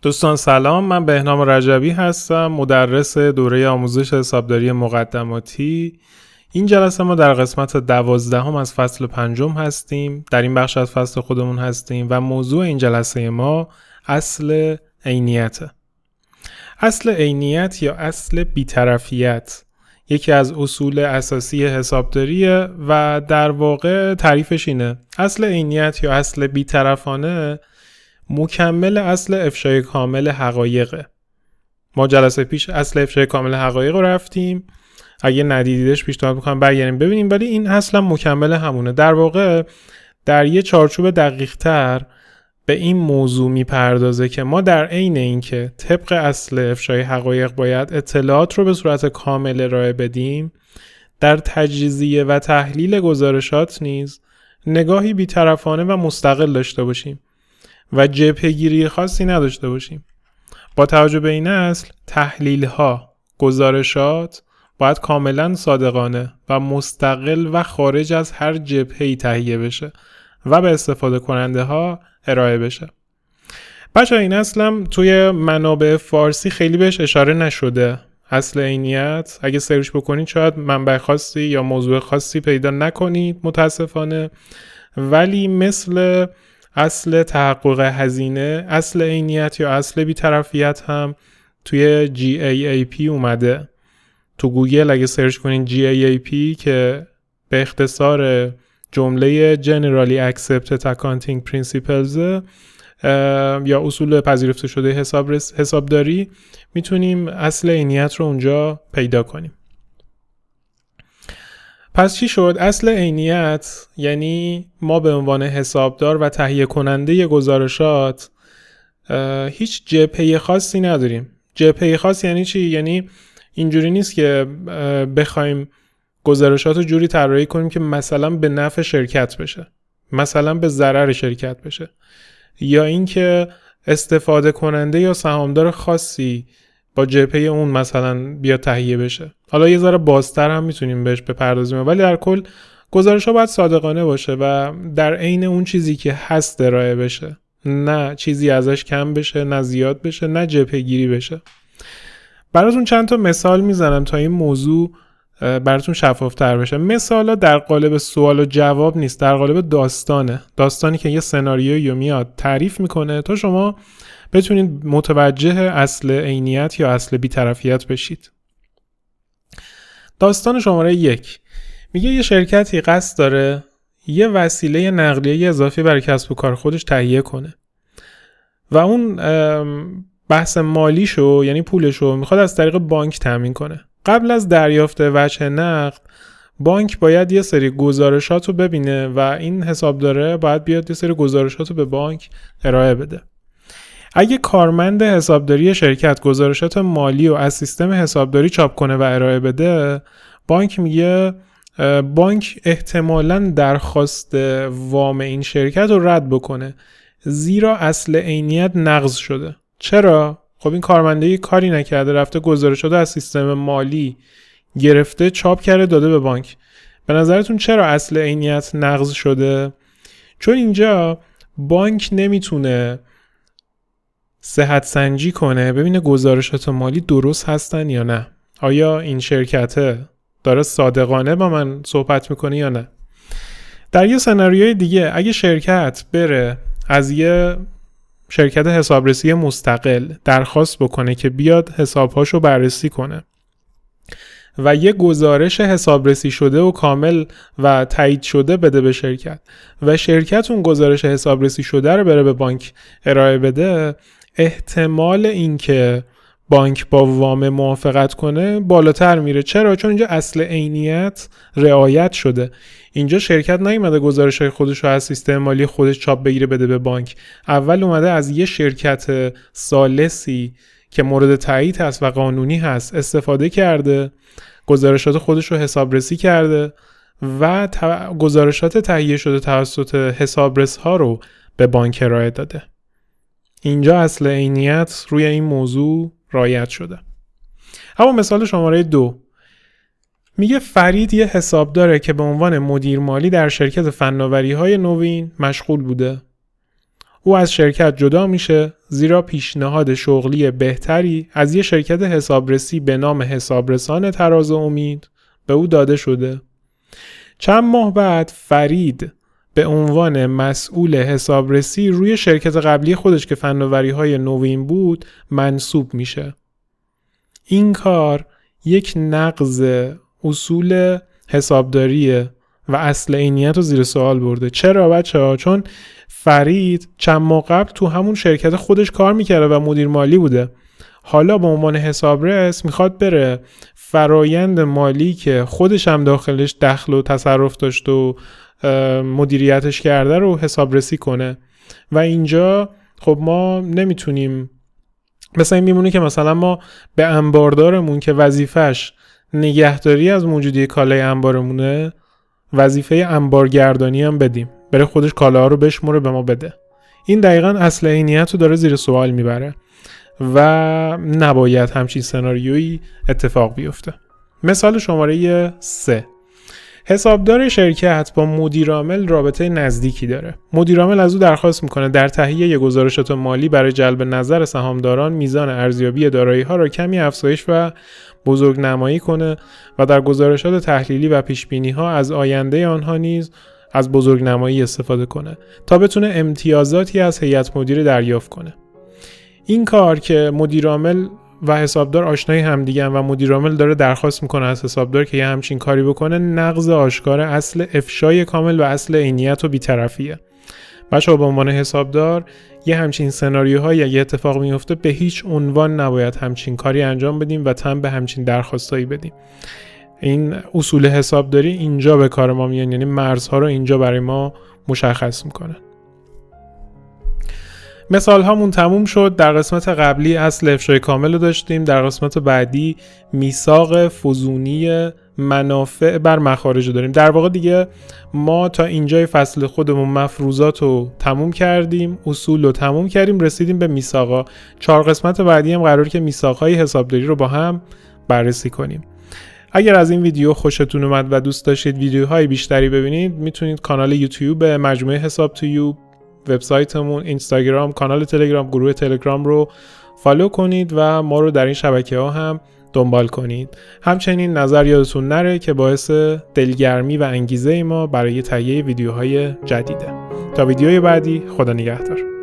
دوستان سلام، من بهنام رجبی هستم، مدرس دوره آموزش حسابداری مقدماتی. این جلسه ما در قسمت 12 از فصل 5 هستیم. در این بخش از فصل خودمون هستیم و موضوع این جلسه ما اصل عینیته. اصل عینیت یا اصل بی‌طرفیت یکی از اصول اساسی حسابداریه و در واقع تعریفش اینه: اصل عینیت یا اصل بی‌طرفانه مکمل اصل افشای کامل حقایقه. ما جلسه پیش اصل افشای کامل حقایق رو رفتیم، اگه ندیدیدش پیشنهاد میکنم برگردیم ببینیم، ولی این اصلا مکمل همونه. در واقع در یه چارچوب دقیق تر به این موضوع میپردازه که ما در عین اینکه طبق اصل افشای حقایق باید اطلاعات رو به صورت کامل ارائه بدیم، در تجزیه و تحلیل گزارشات نیز نگاهی بی‌طرفانه و مستقل داشته باشیم و جبهه‌گیری خاصی نداشته باشیم. با توجه به این اصل، تحلیل‌ها، گزارشات باید کاملا صادقانه و مستقل و خارج از هر جبهه‌ای تهیه بشه و به استفاده کننده ها ارائه بشه. بچه این اصلم توی منابع فارسی خیلی بهش اشاره نشده. اصل عینیت اگه سرچ بکنید شاید منبع خاصی یا موضوع خاصی پیدا نکنید متاسفانه، ولی مثل اصل تحقق هزینه، اصل عینیت یا اصل بی‌طرفیت هم توی GAAP اومده. تو گوگل اگه سرچ کنین GAAP که به اختصار جمله Generally Accepted Accounting Principles یا اصول پذیرفته شده حسابداری، میتونیم اصل عینیت رو اونجا پیدا کنیم. پس چی شد؟ اصل عینیت یعنی ما به عنوان حسابدار و تهیه کننده گزارشات هیچ جبهه خاصی نداریم. جبهه خاص یعنی چی؟ یعنی اینجوری نیست که بخوایم گزارشات رو جوری طراحی کنیم که مثلا به نفع شرکت بشه، مثلا به ضرر شرکت بشه، یا اینکه استفاده کننده یا سهامدار خاصی با جبهه اون مثلا بیا تهیه بشه. حالا یه ذره بازتر هم میتونیم بهش بپردازیم، ولی در کل گزارش‌ها باید صادقانه باشه و در عین اون چیزی که هست ارائه بشه، نه چیزی ازش کم بشه، نه زیاد بشه، نه جبهه‌گیری بشه. براتون چند تا مثال میزنم تا این موضوع براتون شفافتر بشه. مثالا در قالب سوال و جواب نیست، در قالب داستانی که یه سناریویی میاد تعریف میکنه تا شما بتونید متوجه اصل عینیت یا اصل بی‌طرفیت بشید. داستان شماره 1 میگه یه شرکتی قصد داره یه وسیله نقلیه اضافی برای کسب و کار خودش تهیه کنه و اون بحث مالیشو یعنی پولشو میخواد از طریق بانک تامین کنه. قبل از دریافت وجه نقد، بانک باید یه سری گزارشات رو ببینه و این حسابداره باید بیاد یه سری گزارشات رو به بانک ارائه بده. اگه کارمند حسابداری شرکت گزارشات مالی رو از سیستم حسابداری چاپ کنه و ارائه بده، بانک میگه بانک احتمالاً درخواست وام این شرکت رو رد بکنه، زیرا اصل عینیت نقض شده. چرا؟ خب این کارمنده یه کاری نکرده، رفته گزارشات از سیستم مالی گرفته، چاپ کرده، داده به بانک. به نظرتون چرا اصل عینیت نقض شده؟ چون اینجا بانک نمیتونه صحت سنجی کنه ببینه گزارشات مالی درست هستن یا نه، آیا این شرکته داره صادقانه با من صحبت میکنه یا نه. در یه سناریوی دیگه اگه شرکت بره از یه شرکت حسابرسی مستقل درخواست بکنه که بیاد حسابهاشو بررسی کنه و یه گزارش حسابرسی شده و کامل و تایید شده بده به شرکت و شرکت اون گزارش حسابرسی شده رو بره به بانک ارائه بده، احتمال اینکه بانک با وام موافقت کنه بالاتر میره. چرا؟ چون اینجا اصل عینیت رعایت شده. اینجا شرکت نیومده گزارش‌های خودش رو از سیستم مالی خودش چاپ بگیره بده به بانک، اول اومده از یه شرکت ثالثی که مورد تایید هست و قانونی هست استفاده کرده، گزارشات خودش رو حسابرسی کرده و گزارشات تهیه شده توسط حسابرس ها رو به بانک ارائه داده. اینجا اصل عینیت روی این موضوع رعایت شده. اما مثال شماره 2 میگه فرید یه حسابداره که به عنوان مدیر مالی در شرکت فناوری‌های نوین مشغول بوده. او از شرکت جدا میشه، زیرا پیشنهاد شغلی بهتری از یه شرکت حسابرسی به نام حسابرسان تراز امید به او داده شده. چند ماه بعد فرید به عنوان مسئول حسابرسی روی شرکت قبلی خودش که فناوری‌های نوین بود منصوب میشه. این کار یک نقض اصول حسابداریه و اصل عینیت رو زیر سوال برده. چرا بچه‌ها؟ چون فرید چند ماه قبل تو همون شرکت خودش کار میکرده و مدیر مالی بوده. حالا به عنوان حسابرس میخواد بره فرایند مالی که خودش هم داخلش دخل و تصرف داشت و مدیریتش کرده رو حسابرسی کنه و اینجا خب ما نمیتونیم مثلا این میمونه که مثلا ما به انباردارمون که وظیفش نگهداری از موجودی کالای انبارمونه وظیفه انبارگردانی هم بدیم، بره خودش کالاها رو بشموره به ما بده. این دقیقاً اصل عینیت رو داره زیر سوال میبره و نباید همچین سناریویی اتفاق بیفته. مثال شماره 3. حسابدار شرکت با مدیرعامل رابطه نزدیکی داره. مدیرعامل از او درخواست میکنه در تهیه گزارشات مالی برای جلب نظر سهامداران میزان ارزیابی دارایی‌ها را کمی افزایش و بزرگنمایی کنه و در گزارشات تحلیلی و پیشبینی‌ها از آینده آنها نیز از بزرگنمایی استفاده کنه تا بتونه امتیازاتی از هیئت مدیره دریافت کنه. این کار که مدیرعامل و حسابدار آشنای همدیگه و مدیرعامل داره درخواست میکنه از حسابدار که یه همچین کاری بکنه، نقض آشکار اصل افشای کامل و اصل عینیت و بی‌طرفیه. بچه‌ها به عنوان حسابدار یه همچین سناریوهایی اگه اتفاق میفته به هیچ عنوان نباید همچین کاری انجام بدیم و تن به همچین درخواستایی بدیم. این اصول حسابداری اینجا به کار ما میان، یعنی مرزها رو اینجا برای ما مشخص میکنه. مثال هامون تموم شد. در قسمت قبلی اصل افشای کامل رو داشتیم، در قسمت بعدی میثاق فزونی منافع بر مخارج رو داریم. در واقع دیگه ما تا اینجای فصل خودمون مفروضات رو تموم کردیم، اصول رو تموم کردیم، رسیدیم به میثاقا. 4 قسمت بعدی هم قرار که میثاقهای حسابداری رو با هم بررسی کنیم. اگر از این ویدیو خوشتون اومد و دوست داشتید ویدیوهای بیشتری ببینید، میتونید کانال یوتیوب مجموعه حساب تویوب، وبسایتمون، اینستاگرام، کانال تلگرام، گروه تلگرام رو فالو کنید و ما رو در این شبکه‌ها هم دنبال کنید. همچنین نظر یادتون نره که باعث دلگرمی و انگیزه ما برای تهیه ویدیوهای جدیده. تا ویدیوی بعدی، خدا نگهدار.